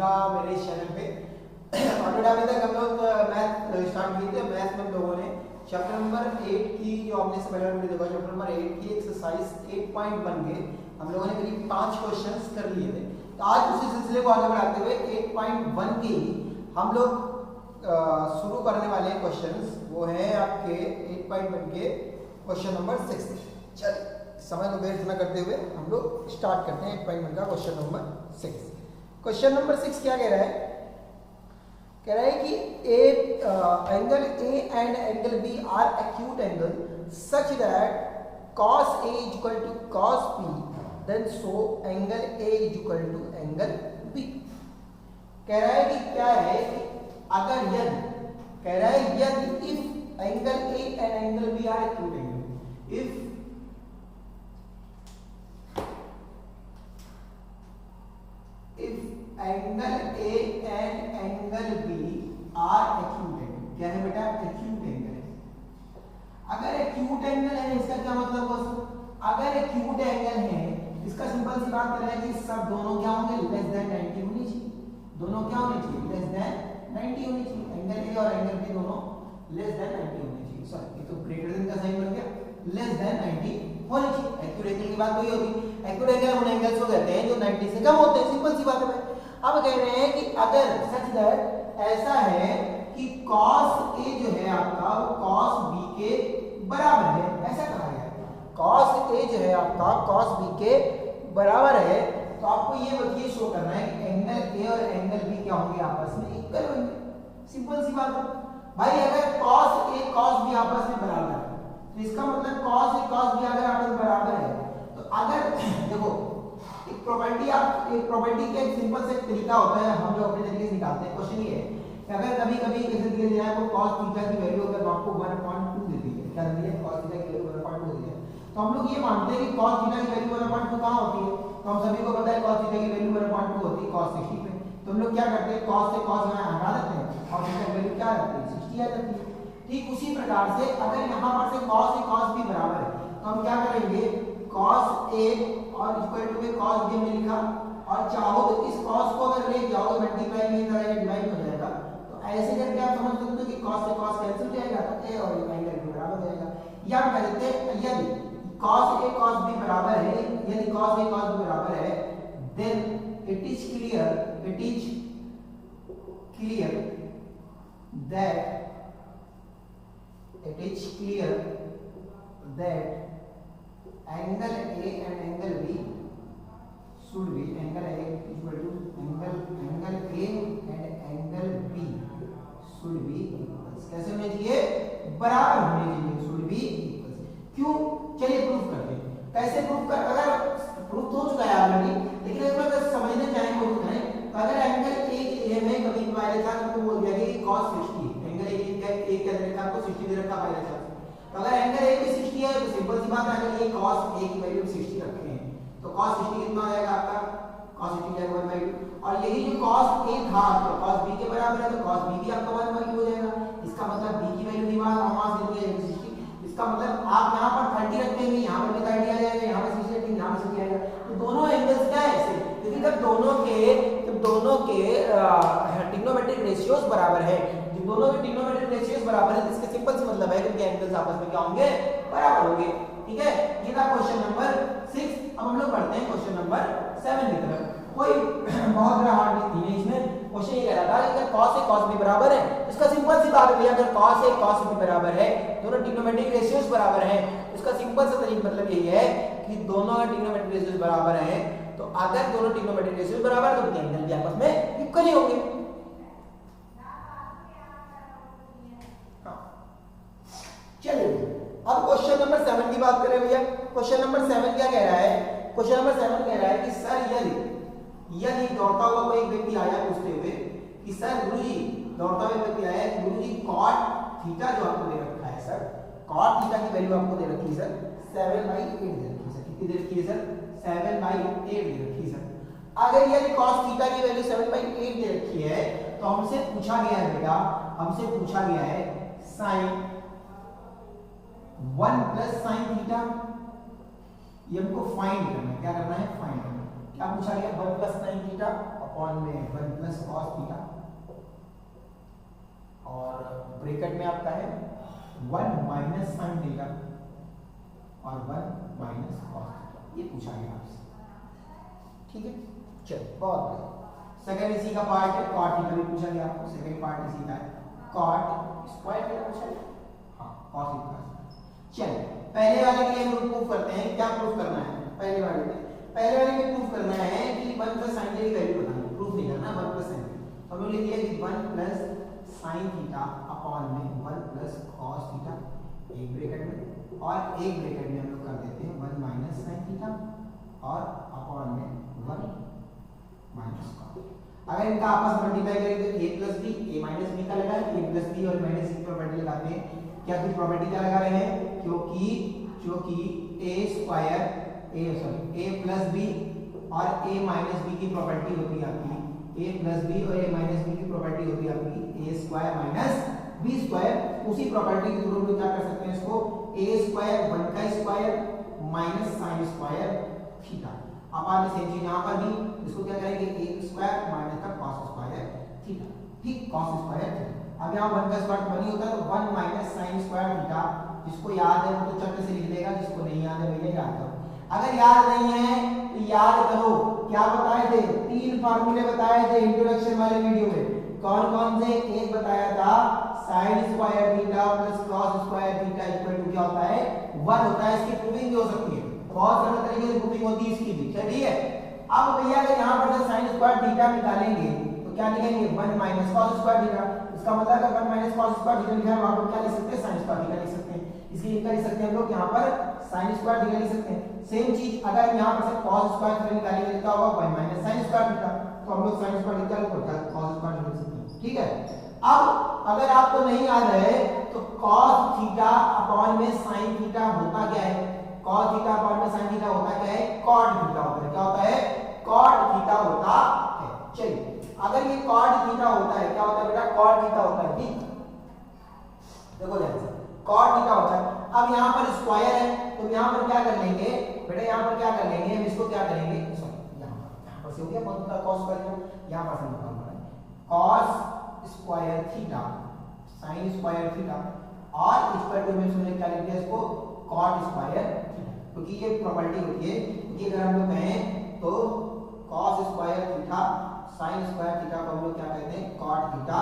आइएगा मेरे चैनल पे। ऑलरेडी अभी तक हम लोग मैथ स्टार्ट किए थे। मैथ में हम लोगों ने चैप्टर नंबर 8 की जो आपने पहले वीडियो देखा, चैप्टर नंबर 8 की एक्सरसाइज 8.1 के हम लोगों ने करीब 5 क्वेश्चंस कर लिए थे। तो आज उसी सिलसिले को आगे बढ़ाते हुए 8.1 के ही हम लोग शुरू करने वाले क्वेश्चंस वो है आपके 8.1 के क्वेश्चन नंबर 6। चलिए समय को वेस्ट न करते हुए हम लोग स्टार्ट करते हैं 8.1 का क्वेश्चन नंबर 6। क्वेश्चन नंबर 6 क्या कह रहा है? कह रहा है कि angle A and angle B are acute angle such that cos A is equal to cos B, then so angle A is equal to angle B। कह रहा है कि क्या है कि अगर यदि, कह रहा है यदि if angle A and angle B are acute angle, if angle A and angle B are acute angle, क्या है बेटा? acute angle है। अगर acute angle है इसका क्या मतलब दोस्तों? अगर acute angle है इसका सिंपल सी बात कर रहा है कि सब दोनों क्या होंगे? लेस देन 90 होनी चाहिए। दोनों क्या होनी चाहिए? लेस देन 90 होनी चाहिए। एंगल ए और एंगल बी दोनों लेस देन 90 होनी चाहिए। सॉरी, ये तो ग्रेटर देन का साइन बन गया। लेस देन 90 होनी चाहिए। एक्यूट एंगल की बात वही होगी। एक्यूट एंगल उन एंगल्स को कहते हैं जो 90 से कम होते हैं। सिंपल सी बात है। अब कह रहे हैं कि अगर सच दैट ऐसा है कि cos A जो है आपका वो cos B के बराबर है, ऐसा कहा गया है। cos A जो है आपका cos B के बराबर है, तो आपको ये बताइए शो करना है कि एंगल A और एंगल B क्या होंगे? आपस में इक्वल होंगे। सिंपल सी बात है भाई। अगर cos A cos B आपस में बराबर है तो इसका मतलब cos A cos B अगर आपस में बराबर है तो अगर देखो एक प्रॉपर्टी का एक सिंपल से तरीका होता है, हम लोग अपने तरीके से निकालते हैं। क्वेश्चन ये है कि अगर कभी-कभी कैसे दिया जाए आपको cos थीटा की वैल्यू अगर आपको 1.2 देती है, क्या देती है? cos थीटा की वैल्यू 1.2 देती है, तो हम लोग ये मानते हैं कि cos थीटा की वैल्यू 1.2 कहां होती है? तो हम सभी को पता है cos थीटा की वैल्यू 1.2 होती है cos 60 पे। तो हम लोग क्या करते हैं? cos से cos यहां हटा देते हैं और थीटा की वैल्यू क्या आती है? 60 आ जाती है। ठीक उसी प्रकार से अगर यहां पर से cos भी बराबर है तो हम क्या करेंगे? cos A और इक्वल टू में cos B में लिखा, और चाहो तो इस cos को अगर ले जाओ मल्टीप्लाई में करेंगे डिवाइड हो जाएगा। तो ऐसे करके आप समझ सकते हो कि cos से cos कैंसिल हो जाएगा तो A और B के बराबर हो जाएगा। या कहते हैं यदि cos A cos B बराबर है, यदि cos A cos B बराबर है, then it is clear that angle A and angle B should be angle A equal to angle A and angle B should be equals। कैसे होने चाहिए? बराबर होने चाहिए। should be equals। क्यों? चलिए प्रूफ करते हैं। कैसे प्रूफ कर? अगर प्रूफ हो चुका है ऑलरेडी, लेकिन एक बार समझने चाहेंगे वो करें तो अगर एंगल A में कभी बाय चांस को बोल दिया कि cos 60, एंगल A क्या दे रखा आपको? 60 दे रखा बाय चांस। तो अगर एंगल A की 60 है तो सिंपल सी बात है अगर ये cos A की वैल्यू 60 रखते हैं तो cos 60 कितना हो जाएगा आपका? cos 60 जाएगा 1/2। और यही जो cos A था तो cos B के बराबर है तो cos B भी आपका 1/2 हो जाएगा। इसका मतलब B की वैल्यू भी वहां से ले जाएगी 60। इसका मतलब आप यहां पर 30 रखेंगे, यहां पर भी 30 आ जाएगा, यहां पर 60 रखेंगे, यहां पर 60 आएगा। तो दोनों एंगल्स क्या है ऐसे? लेकिन जब दोनों के ट्रिग्नोमेट्रिक रेशियोज बराबर है, दोनों के ट्रिग्नोमेट्रिक रेशियोज बराबर है, इसका सिंपल सी मतलब है कि उनके एंगल्स आपस में क्या होंगे? बराबर होंगे। ठीक है, ये था क्वेश्चन नंबर 6। अब हम लोग बढ़ते हैं क्वेश्चन नंबर 7 की तरफ। कोई बहुत बड़ा हार्ड नहीं है इसमें। क्वेश्चन ये कह रहा था कि अगर cos A cos B बराबर है, इसका सिंपल सी बात है अगर cos A cos B बराबर है, दोनों ट्रिग्नोमेट्रिक रेशियोज बराबर हैं, इसका सिंपल सा तरीका मतलब यही है कि दोनों का ट्रिग्नोमेट्रिक रेशियोज बराबर हैं, तो अगर दोनों ट्रिग्नोमेट्रिक रेशियोज बराबर है तो उनके एंगल भी आपस में इक्वल ही होंगे। चलिए अब क्वेश्चन नंबर 7 की बात करें भैया। क्वेश्चन नंबर 7 क्या कह रहा है? क्वेश्चन नंबर 7 कह रहा है कि सर यदि दौड़ता हुआ कोई व्यक्ति आया पूछते हुए कि सर गुरुजी, दौड़ता हुआ व्यक्ति आया कि गुरुजी cot थीटा जो आपको दे रखा है सर, cot थीटा की वैल्यू आपको दे रखी है सर 7/8 दे रखी है सर। कितनी दे रखी है सर? 7/8 दे रखी है सर। अगर यदि cos थीटा की वैल्यू 7/8 दे रखी है तो हमसे पूछा गया है बेटा, हमसे पूछा गया है sin 1 प्लस sin थीटा, ये हमको फाइंड करना है। क्या करना है? फाइंड करना है। क्या पूछा गया? 1 प्लस sin थीटा और अपॉन में 1 प्लस कॉस थीटा, और ब्रैकेट में आपका है 1 माइनस साइन थीटा और 1 माइनस कॉस थीटा। ये पूछा गया आपसे, ठीक है। चलो बहुत बढ़िया। सेकंड इसी का पार्ट है कॉट थीटा भी पूछा गया आपको, सेकंड पार्ट इसी का है कॉट स्क्वायर थीटा पूछा गया, हाँ कॉस थीटा। चलो पहले वाले के लिए हम प्रूफ करते हैं, क्या प्रूफ करना है पहले वाले में प्रूफ करना है कि 1 प्लस साइन थीटा की वैल्यू बतानी है, प्रूफ नहीं करना 1 प्लस साइन थीटा। तो हम लोग लिख दिया कि 1 प्लस साइन थीटा अपॉन में 1 प्लस कॉस थीटा एक ब्रैकेट में, और एक ब्रैकेट में हम लोग कर देते हैं 1 माइनस साइन थीटा और अपॉन में 1 माइनस कॉस। अगर इनका आपस में मल्टीप्लाई करें तो a plus b a minus b का लगा है, a प्लस बी और माइनस बी की प्रॉपर्टी लगाते हैं। क्या कुछ प्रॉपर्टी क्या लगा रहे हैं, क्योंकि a square a plus b और a माइनस बी की प्रॉपर्टी होती है आपकी a प्लस बी और a माइनस बी की प्रॉपर्टी होती है आपकी a square minus b square. उसी प्रॉपर्टी के थ्रू हम लोग क्या कर सकते हैं इसको a स्क्वायर 1 का square minus sine square theta. अब आप सेम चीज यहां पर भी इसको क्या करेंगे 1 स्क्वायर माइनस का cos स्क्वायर थीटा, ठीक cos स्क्वायर थीटा। अब यहां 1 का स्क्वायर बनी होता है तो 1 माइनस साइन स्क्वायर थीटा, जिसको याद है वो तो चट से लिख देगा, जिसको नहीं याद है भैया याद करो। अगर याद नहीं है तो याद करो, क्या बताए थे 3 फार्मूले बताए थे इंट्रोडक्शन वाले वीडियो में। कौन कौन से, एक बताया था sin square theta plus cos square theta equal to क्या होता है 1 होता है। इसकी प्रूविंग भी हो सकती है, बहुत सारे तरीके से प्रूविंग होती है इसकी भी, ठीक है। अब भैया अगर यहां पर से sin स्क्वायर थीटा निकालेंगे तो क्या लिखेंगे 1 माइनस cos स्क्वायर थीटा। इसका मतलब अगर 1 माइनस cos स्क्वायर थीटा लिखा है वहां पर क्या लिख सकते हैं sin स्क्वायर थीटा लिख सकते हैं। इसलिए क्या लिख सकते हैं हम लोग यहां पर sin स्क्वायर थीटा लिख सकते हैं। सेम चीज अगर यहां पर से cos स्क्वायर थीटा निकालेंगे तो क्या होगा 1 माइनस sin स्क्वायर थीटा, तो हम लोग sin स्क्वायर थीटा को cos स्क्वायर लिख सकते हैं, ठीक है। अब अगर आपको नहीं याद है तो cos थीटा अपॉन में sin थीटा होता क्या है, cos थीटा अपॉन में sin थीटा होता क्या है cot थीटा होता है। क्या होता है cot थीटा होता है। चलिए अगर ये cot थीटा होता है क्या होता है बेटा cot थीटा होता है, ठीक देखो ध्यान से cot थीटा होता है। अब यहां पर स्क्वायर है तो यहां पर क्या कर लेंगे बेटा, यहां पर क्या कर लेंगे हम इसको क्या करेंगे, सॉरी यहां पर से हो गया कौन सा cos स्क्वायर, यहां पर से निकालना है cos square theta sin square theta और इक्वल टू में हमने क्या लिख दिया इसको cot स्क्वायर थीटा, क्योंकि ये प्रॉपर्टी होती है कि अगर हम लोग कहें तो cos square theta sin square theta को हम लोग क्या कहते हैं cot थीटा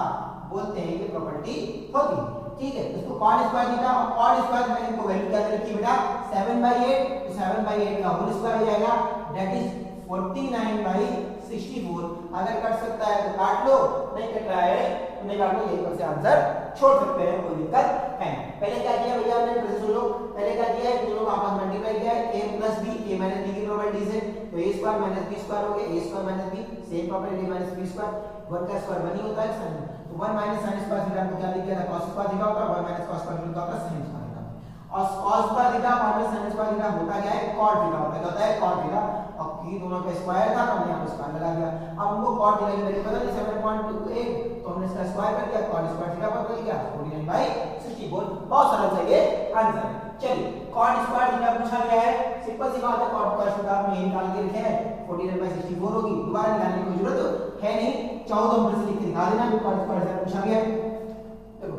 बोलते हैं, ये प्रॉपर्टी होती है, ठीक है। इसको cot स्क्वायर थीटा और cot स्क्वायर में इनको वैल्यू क्या रखी बेटा 7/8, तो 7/8 का होल स्क्वायर हो जाएगा दैट इज 49/64। अगर कट सकता है तो काट लो, नहीं कट रहा है तो नहीं काट लो, यही पर से आंसर छोड़ सकते हैं, कोई दिक्कत है। पहले क्या किया भैया हमने फिर से सुन लो, पहले क्या किया है दोनों का आपस में मल्टीप्लाई किया है a plus b a minus b की प्रॉपर्टी से, तो a square minus b square हो गया a square minus b, same property a minus b square, 1 का स्क्वायर 1 ही होता है sin, तो 1 माइनस sin स्क्वायर थीटा को क्या लिख दिया था cos स्क्वायर थीटा होता है, 1 माइनस cos स्क्वायर थीटा होता है sin स्क्वायर थीटा, और cos square theta minus sin square theta होता क्या है cot थीटा होता है, क्या होता है cot थीटा। अब की दोनों का स्क्वायर था तो हमने यहां पर स्क्वायर लगा दिया। अब हमको cot थीटा की वैल्यू पता नहीं 7.28 तो हमने इसका स्क्वायर कर दिया, cot स्क्वायर थीटा पता चल गया 49/64। बहुत सरल सा ये आंसर है। चलिए cot स्क्वायर थीटा पूछा गया है, सिंपल सी बात है, cot स्क्वायर थीटा आपने यही निकाल के लिखे हैं 49/64 होगी, दोबारा निकालने की कोई जरूरत है नहीं, 14 नंबर से लिख के दिखा देना cot स्क्वायर थीटा पूछा गया है। देखो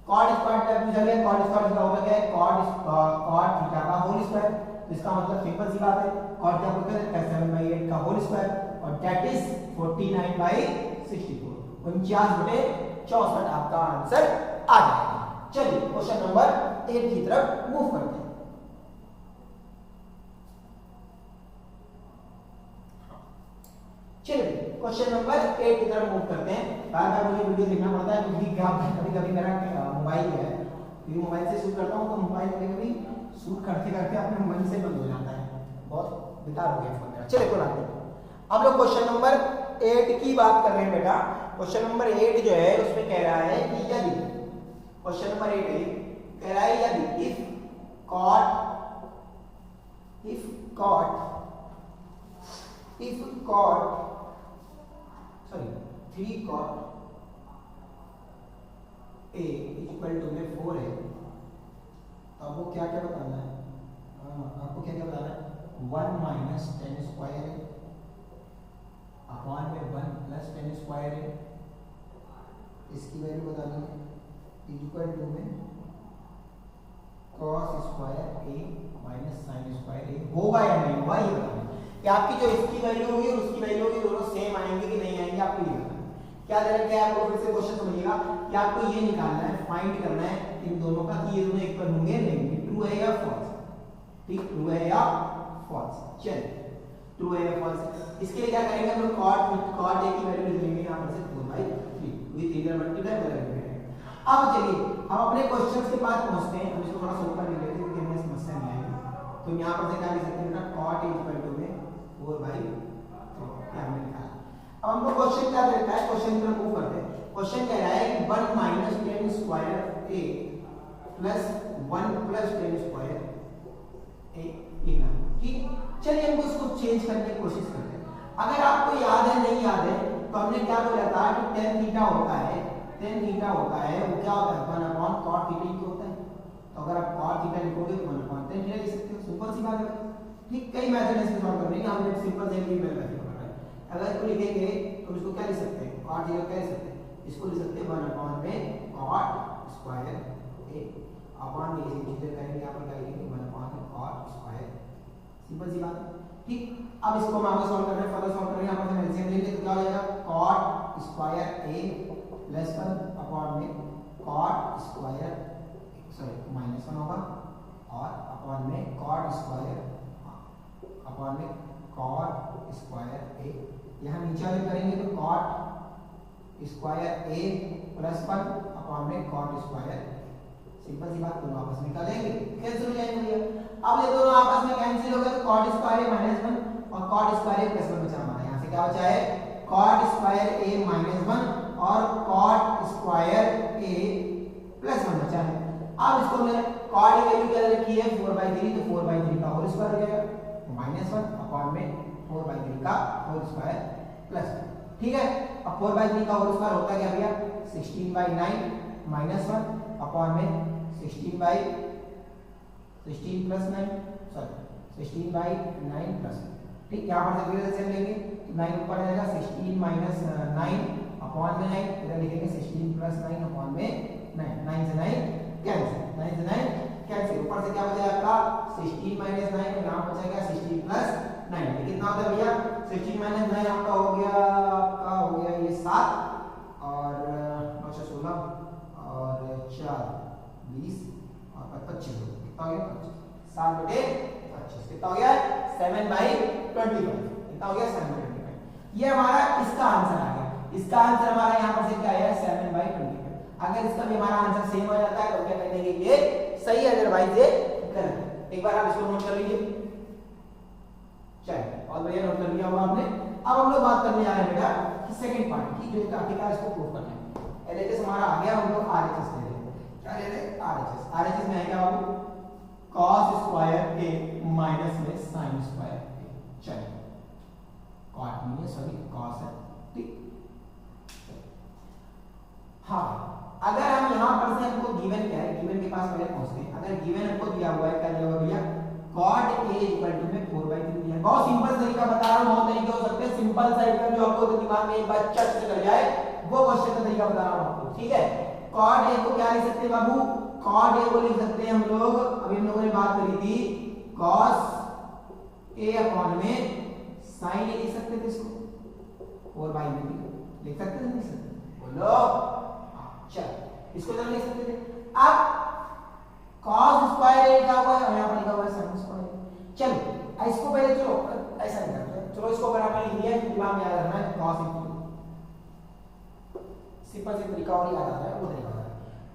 cot स्क्वायर थीटा पूछा गया, cot स्क्वायर थीटा होता क्या है cot थीटा का होल स्क्वायर, तो इसका मतलब सिंपल सी बात है cot क्या होता है 7/8 का होल स्क्वायर और दैट इज 49/64, 49/64 आपका आंसर आ जाएगा। चलिए क्वेश्चन नंबर 8 की तरफ मूव करते हैं। चलिए क्वेश्चन नंबर 8 की तरफ मूव करते हैं। बार बार मुझे वीडियो देखना पड़ता है क्योंकि कभी कभी मेरा मोबाइल है, क्योंकि मोबाइल से शूट करता हूँ तो मोबाइल कभी कभी शूट करते करते अपने मन से बंद हो जाता है, बहुत बेकार हो गया फोन मेरा। चलिए कोई बात नहीं, अब लोग क्वेश्चन नंबर 8 की बात कर रहे हैं बेटा। क्वेश्चन नंबर 8 जो है उसमें कह रहा है कि यदि क्वेश्चन नंबर 8 कह रहा है यदि if cot 3 cot a equal to में 4 है, तो आपको क्या क्या बताना है, आपको क्या क्या बताना है 1 माइनस 10 स्क्वायर है, अपॉन में 1 प्लस टेन स्क्वायर ए, इसकी वैल्यू बतानी है, इक्वल टू में cos स्क्वायर ए माइनस साइन स्क्वायर ए होगा या नहीं होगा ये बताना है कि आपकी जो इसकी वैल्यू होगी और उसकी वैल्यू होगी दोनों सेम आएंगे कि नहीं आएंगे, आपको ये बताना है। क्या दे रखा है आपको, फिर से क्वेश्चन समझिएगा कि आपको ये निकालना है, फाइंड करना है इन दोनों का कि ये दोनों इक्वल होंगे नहीं, ट्रू है या फॉल्स, ठीक, ट्रू है या फॉल्स। चलिए ट्रू है या फॉल्स, इसके लिए क्या करेंगे हम लोग cot ए की वैल्यू लिख लेंगे यहां पर से 4/3 विद इधर मल्टीप्लाई करेंगे। अब चलिए हम अपने क्वेश्चंस के पास पहुंचते हैं, हम इसको थोड़ा सा ऊपर लिख लेते हैं क्योंकि हमें समस्या नहीं आएगी। तो यहां पर से क्या लिख सकते हैं बेटा, cot ए इक्वल टू में 4/3 क्या हमने लिखा। अब हमको क्वेश्चन क्या देता है, क्वेश्चन को मूव करते हैं। क्वेश्चन कह रहा है कि 1 माइनस 10 स्क्वायर ए प्लस 1 प्लस 10 स्क्वायर ए लिखना, ठीक। चलिए हमको इसको चेंज करने की कोशिश करते हैं। अगर आपको याद है नहीं याद है तो हमने क्या बोला था कि tan थीटा होता है, tan थीटा होता है वो क्या होता है 1 cot थीटा ही होता है। तो अगर आप cot थीटा लिखोगे तो 1 tan थीटा लिख सकते हो, सिंपल सी बात है, ठीक। कई मेथड है इसको सॉल्व करने के, हमने सिंपल से एक ही मेथड है। अगर इसको लिखेंगे तो इसको क्या लिख सकते हैं, cot थीटा क्या लिख सकते हैं, इसको लिख सकते हैं 1 में cot स्क्वायर ए अपॉन में इसे इंटीग्रेट करेंगे, यहां पर क्या लिखेंगे 1 में cot स्क्वायर, सिंपल सी बात है, ठीक। अब इसको हम आगे सॉल्व कर रहे हैं, फर्दर सॉल्व कर रहे हैं, यहां पर हम एलसीएम लेंगे तो क्या हो जाएगा cot स्क्वायर ए प्लस 1 अपॉन में cot स्क्वायर माइनस 1 होगा और अपॉन में cot स्क्वायर अपॉन में cot स्क्वायर ए, यहां नीचे वाले करेंगे तो cot स्क्वायर ए प्लस 1 अपॉन में cot स्क्वायर, सिंपल सी बात, दोनों आपस में निकालेंगे कैंसिल हो जाएंगे भैया। अब ये दोनों आपस में कैंसिल हो गए तो cot स्क्वायर ए माइनस 1 और cot स्क्वायर ए प्लस 1 बचा हमारा, यहां से क्या बचा है cot स्क्वायर ए माइनस 1 और cot स्क्वायर ए प्लस 1 बचा है। अब इसको मैंने cot की वैल्यू क्या रखी है 4/3, तो 4/3 का होल स्क्वायर हो जाएगा माइनस 1 अपॉन में 4/3 का होल स्क्वायर प्लस 1, ठीक है। अब 4/3 का होल स्क्वायर होता है क्या भैया 16/9 माइनस 1 अपॉन में 16 प्लस 9 सॉरी 16/9 प्लस, ठीक। यहां पर से फिर से लेंगे 9 ऊपर आ जाएगा 16 माइनस 9 अपॉन में 9, इधर लिखेंगे 16 प्लस 9 अपॉन में 9, 9 से 9 कैंसिल, 9 से 9 कैंसिल, ऊपर से क्या बचा आपका 16 माइनस 9 और यहां बचेगा 16 प्लस 9, कितना होता है भैया 16 माइनस 9 आपका हो गया ये 7 और 9 से 16 और 4 20 और 25, कितना हो गया 7/25, कितना हो गया 7/25, कितना हो गया 7/25। ये हमारा इसका आंसर आ गया, इसका आंसर हमारा यहाँ पर से क्या आया 7/25। अगर इसका भी हमारा आंसर सेम हो जाता है तो क्या कहते हैं ये सही है, अदरवाइज ये गलत है। एक बार आप इसको नोट कर लीजिए, चलिए और बढ़िया नोट कर लिया होगा आपने। अब हम लोग बात करने जा रहे हैं बेटा कि सेकंड पार्ट की, जो आखिरकार इसको प्रूव करना है। एलएचएस हमारा आ गया, हम लोग आरएचएस ले रहे हैं, क्या ले रहे हैं आरएचएस में है क्या बाबू cos स्क्वायर ए माइनस में sin स्क्वायर ए, चलिए cot नहीं है सॉरी cos है, ठीक। हाँ अगर हम यहां पर से हमको गिवन क्या है, गिवन के पास पहले पहुंचते हैं। अगर गिवन हमको दिया हुआ है, क्या दिया हुआ भैया cot a इक्वल टू में 4/3 दिया है। बहुत सिंपल तरीका बता रहा हूं, बहुत तरीके हो सकते हैं, सिंपल सा एकदम जो आपको दिमाग में एक बार चट से कर जाए वो क्वेश्चन का तरीका बता रहा हूं आपको, ठीक है। cot a को क्या लिख सकते हैं बाबू, cot a को लिख सकते हैं हम लोग, अभी हम लोगों ने बात करी थी cos a अपॉन में sin a लिख सकते थे, इसको 4/3 लिख सकते थे, नहीं सकते बोलो, चलो इसको जरा लिख सकते थे। अब cos स्क्वायर a लिखा हुआ है और यहां पर लिखा हुआ है sin स्क्वायर, चलो इसको पहले चलो ऐसा नहीं करते, चलो इसको अगर आपने लिख दिया दिमाग में याद रखना है cos सिंपल से तरीका और याद आता है वो तरीका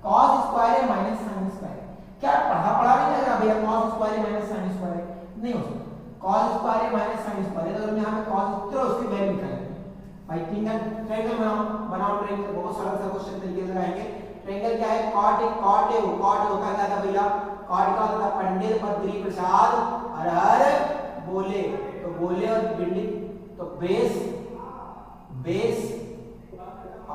cos स्क्वायर है माइनस sin स्क्वायर, क्या पढ़ा नहीं लग रहा भैया cos स्क्वायर है माइनस sin स्क्वायर नहीं हो सकता, cos स्क्वायर है माइनस sin स्क्वायर, तो हम यहां पे cos तो उसकी वैल्यू निकालेंगे भाई। ट्रायंगल बनाओ ट्रायंगल, बहुत सारा सा क्वेश्चन तरीके से आएंगे। ट्रायंगल क्या है cot होता क्या था भैया, cot का होता पंडित बद्री प्रसाद हर बोले, तो बोले और बिल्डिंग तो बेस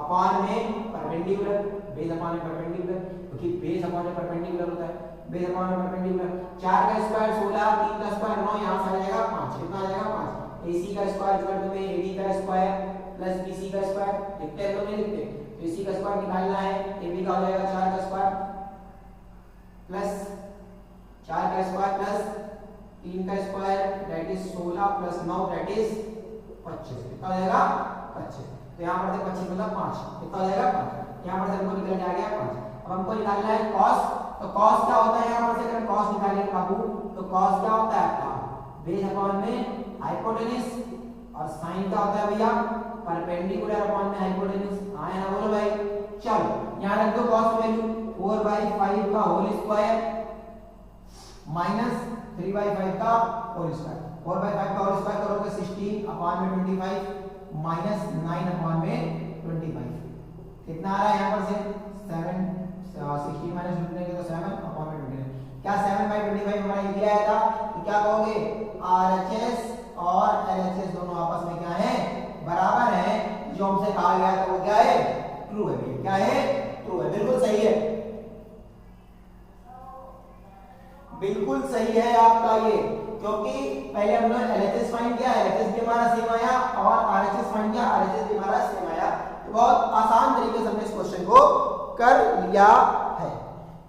अपॉन में परपेंडिकुलर, बेस अपॉन में परपेंडिकुलर, क्योंकि बेस अपॉन में परपेंडिकुलर होता है, बेस अपॉन में परपेंडिकुलर। 4 का स्क्वायर 16, 3 का स्क्वायर 9, यहां से आ जाएगा 5, कितना आ जाएगा 5, AC का स्क्वायर इक्वल टू में AB का स्क्वायर प्लस BC का स्क्वायर, लिखते हैं तो नहीं लिखते, तो AC का स्क्वायर निकालना है, AB का हो जाएगा 4 का स्क्वायर प्लस 4 का स्क्वायर प्लस 3 का square that is 16 plus 9 that is 25, कितना हो जाएगा 25। तो यहाँ पर से 25 मतलब 5, कितना हो जाएगा 5, यहाँ पर से हमको निकल के आ गया 5। अब हमको निकालना है cos, तो cos क्या होता है, यहाँ पर से अगर cos निकालेंगे बाबू तो cos क्या होता है आपका बेस अपॉन में हाइपोटेन्यूज, और sin क्या होता है भैया परपेंडिकुलर अपॉन में हाइपोटेन्यूज। हाँ ना बोलो भाई, चलो यहाँ रख दो cos वैल्यू 4/5 का होल स्क्वायर माइनस 3/5 का होल स्क्वायर, 4/5 का होल स्क्वायर करोगे 16 अपॉन में 25 माइनस 9 अपॉन में 25, कितना आ रहा है यहाँ पर से 7, 16 माइनस करेंगे तो 7 अपॉन में 29, क्या 7/25 हमारा ये दिया था, तो क्या कहोगे RHS और LHS दोनों आपस में क्या है बराबर है, जो हमसे कहा गया था वो क्या है ट्रू है भैया, क्या है ट्रू है, बिल्कुल सही है, बिल्कुल सही है आपका ये, क्योंकि पहले हमने LHS फाइंड किया, LHS भी हमारा सेम आया और RHS फाइंड किया, RHS भी हमारा सेम आया, तो बहुत आसान तरीके से हमने इस क्वेश्चन को कर लिया है।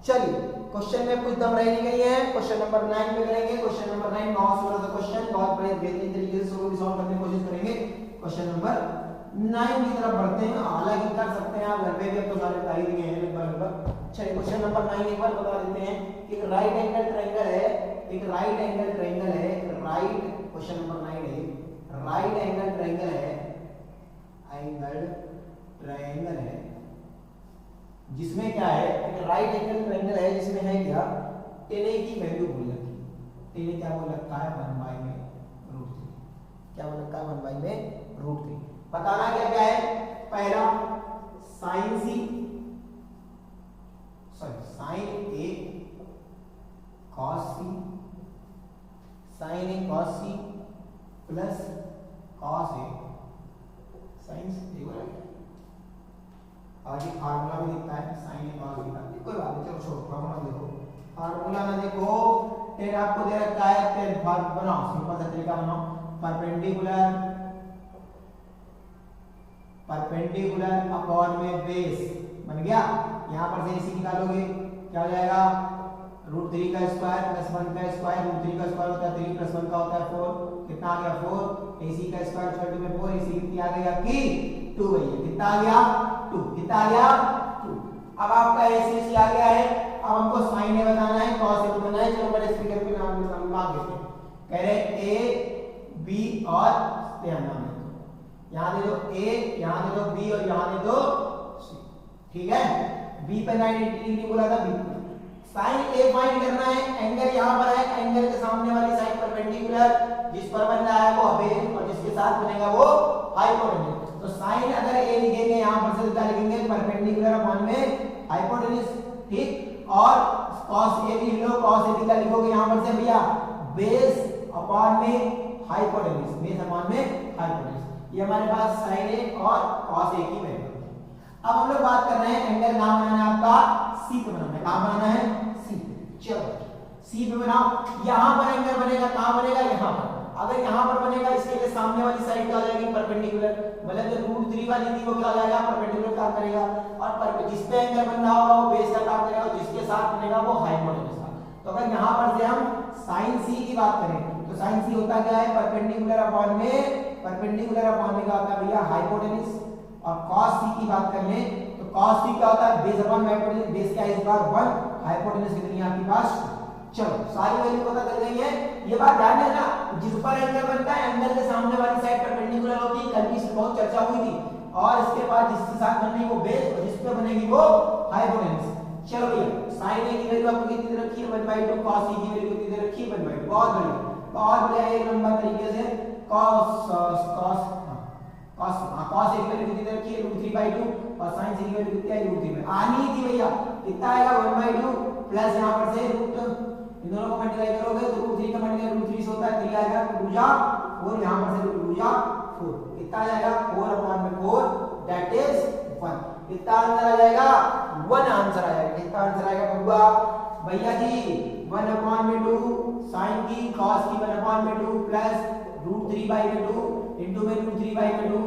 चलिए क्वेश्चन में कुछ दम रह नहीं गई है, क्वेश्चन नंबर 9 में करेंगे। क्वेश्चन नंबर 9 बहुत सरल क्वेश्चन, बहुत बड़े बेहतरीन तरीके से सॉल्व करने की कोशिश करेंगे। क्वेश्चन नंबर 9 की तरफ बढ़ते हैं, हालांकि कर सकते हैं आप घर पे भी, अब तो सारे बता ही दिए हैं लगभग। चलिए क्वेश्चन नंबर 9 एक बार बता देते हैं कि एक राइट एंगल ट्रायंगल है, एक राइट एंगल ट्रायंगल है, राइट क्वेश्चन नंबर 9 है, राइट एंगल ट्रायंगल है, एंगल ट्रायंगल है जिसमें क्या है, एक राइट एंगल ट्रायंगल है जिसमें है क्या tan A की वैल्यू बोल रखी है, tan A क्या बोल रखा है 1/√3, क्या बोल रखा है 1/√3। बताना क्या क्या है, पहला sin C sin A cos C, sin A cos C plus cos A sin C, और ये फार्मूला भी दिखता है sin A cos B का, कोई बात नहीं, चलो छोड़ो फार्मूला देखो, फार्मूला ना देखो, टेन आपको दे रखा है, टेन भाग बनाओ, सिंपल सा तरीका बनाओ, परपेंडिकुलर अपॉन में बेस बन गया, यहाँ पर से AC निकालोगे क्या हो जाएगा √3 का स्क्वायर प्लस 1 का स्क्वायर, √3 का स्क्वायर होता है 3 प्लस 1 का होता है 4, कितना आ गया 4, AC का स्क्वायर छोटे में 4, AC कितनी आ गई आपकी 2 भैया, कितना आ गया 2, कितना आ गया 2। अब आपका AC आ गया है, अब हमको sin A बताना है, cos A बताना है, चलो बड़े स्पीकर पे नाम देते हैं, कह रहे A B और नाम दे दो, यहाँ दे दो A, यहाँ दे दो B और यहाँ दे दो C, ठीक है। B पे 90 डिग्री बोला था, B sin A फाइंड करना है, एंगल यहाँ पर है, एंगल के सामने वाली साइड परपेंडिकुलर जिस पर बन रहा है वो बेस और जिसके साथ बनेगा वो हाइपोटेन्यूज, तो sin अगर A लिखेंगे यहाँ पर से क्या लिखेंगे परपेंडिकुलर अपॉन में हाइपोटेन्यूज, ठीक, और cos A भी लिख लो, cos A का लिखोगे यहाँ पर से भैया बेस अपॉन में हाइपोटेन्यूज, बेस अपॉन में हाइपोटेन्यूज, ये हमारे पास sin A और cos A की वैल्यू। अब हम लोग बात कर रहे हैं एंगल नाम बनाना है आपका C पे बनाना है, कहां बनाना है C पे, चलो C पे बनाओ, यहां पर एंगल बनेगा, कहां बनेगा यहां पर, अगर यहां पर बनेगा इसके लिए सामने वाली साइड क्या हो जाएगी परपेंडिकुलर, मतलब जो √3 वाली थी वो क्या हो जाएगा परपेंडिकुलर काम करेगा, और जिस पे एंगल बन रहा होगा वो बेस का काम करेगा, और जिसके साथ बनेगा वो हाइपोटेन्यूज का। तो अगर यहां पर से हम sin C की बात करें तो sin C होता क्या है परपेंडिकुलर अपॉन में क्या होता है भैया हाइपोटेन्यूज, और cos C की बात कर लें तो cos C क्या होता है बेस अपॉन हाइपोटेन्यूज, बेस क्या है इस बार 1, हाइपोटेन्यूज कितनी है आपके पास। चलो सारी वैल्यू पता चल गई है, ये बात ध्यान देना, जिस पर एंगल बनता है एंगल के सामने वाली साइड परपेंडिकुलर होती है, कल भी इसमें बहुत चर्चा हुई थी, और इसके बाद जिसके साथ बननी वो बेस और जिस पे बनेगी वो हाइपोटेन्यूज। चलो भैया sin A की वैल्यू आपको कितनी दे रखी है 1/2, cos C की वैल्यू कितनी दे रखी है 1/2, बहुत बढ़िया एक नंबर तरीके से cos A की वैल्यू कितनी दे रखी है √3/2 और sin C की वैल्यू कितनी है √3 आनी थी भैया, कितना आएगा 1/2 प्लस यहां पर से √, इन दोनों को मल्टीप्लाई करोगे तो √3 का मल्टीप्लाई √3 से होता है 3 आएगा, 2 जा 4, यहां पर से 2 जा 4, कितना आ जाएगा 4/4 दैट इज 1, कितना आंसर आ जाएगा 1 आंसर आ जाएगा, कितना आंसर आएगा बबुआ भैया जी 1/2 sin की cos की 1/2 प्लस √3/2 इंटू में √3/2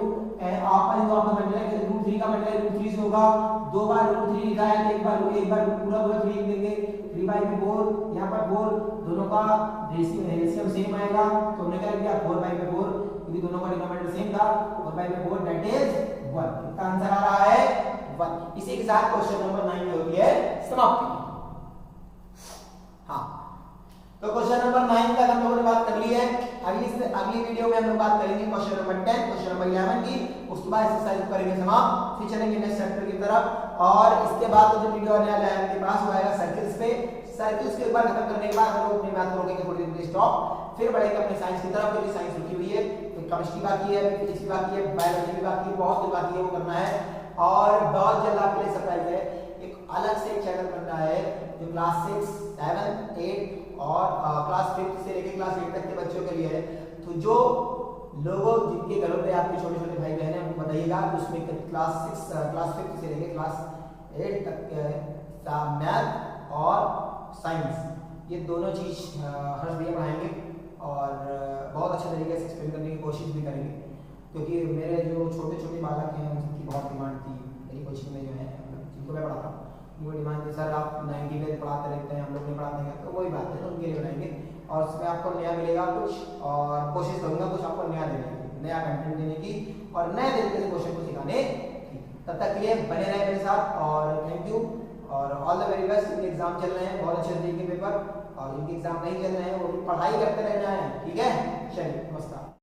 आपस में मल्टीप्लाई √3 का मल्टीप्लाई √3 से होगा, दो बार √3 लिखा है तो एक बार पूरा 3 लिख देंगे, 3/4 यहाँ पर 4 दोनों का रेशियो सेम आएगा तो हमने क्या किया 4/4 क्योंकि दोनों का डिनोमिनेटर सेम था 4/4 दैट इज 1। इसका आंसर आ रहा है 1। इसी के साथ क्वेश्चन नंबर 9 में होती है समाप्ति। हाँ तो क्वेश्चन नंबर 9 तक हम लोगों ने बात कर ली है। अगली वीडियो में हम लोग बात करेंगे क्वेश्चन नंबर 10 क्वेश्चन नंबर 11 की, उसके बाद एक्सरसाइज करेंगे समाप्त, फिर चलेंगे नेक्स्ट चैप्टर की तरफ। और इसके बाद जो वीडियो आने वाला है आपके पास वो आएगा सर्किल्स पे। सर्किल्स के एक बार खत्म करने के बाद हम लोग अपनी मैथ को रोकेंगे थोड़ी देर स्टॉप, फिर बढ़ेंगे अपने साइंस की तरफ, क्योंकि साइंस रुकी हुई है, केमिस्ट्री बाकी है, फिजिक्स भी बाकी है, बायोलॉजी भी बाकी है, बहुत कुछ बाकी है वो करना है। और बहुत जल्द आपके लिए सरप्राइज है, एक अलग से चैनल बन रहा है जो क्लास 6, 7, 8 और क्लास 5 से लेकर क्लास 8 तक के बच्चों के लिए है। तो जो लोगों जिनके घरों पे आपके छोटे छोटे भाई बहन हैं उनको बताइएगा कि उसमें क्लास 5 से लेकर क्लास 8 तक के मैथ और साइंस ये दोनों चीज़ हर्ष भैया पढ़ाएंगे और बहुत अच्छे तरीके से एक्सप्लेन करने की कोशिश भी करेंगे, क्योंकि मेरे जो छोटे छोटे बालक हैं उनकी बहुत डिमांड थी मेरी कोचिंग में जो है जिनको मैं पढ़ाता हूँ वो डिमांड थी सर आप 90 में पढ़ाते रहते हैं हम लोग नहीं पढ़ाते हैं, तो वही बात है तो उनके लिए बनाएंगे और उसमें आपको नया मिलेगा कुछ और कोशिश करूँगा कुछ आपको नया देने की, नया कंटेंट देने की और नए तरीके से क्वेश्चन को सिखाने की। तब तक के लिए बने रहे मेरे साथ और थैंक यू और ऑल द वेरी बेस्ट। इनके एग्जाम चल रहे हैं बहुत अच्छे तरीके पेपर और इनके एग्जाम नहीं चल रहे हैं वो पढ़ाई करते रहना है, ठीक है। चलिए नमस्कार।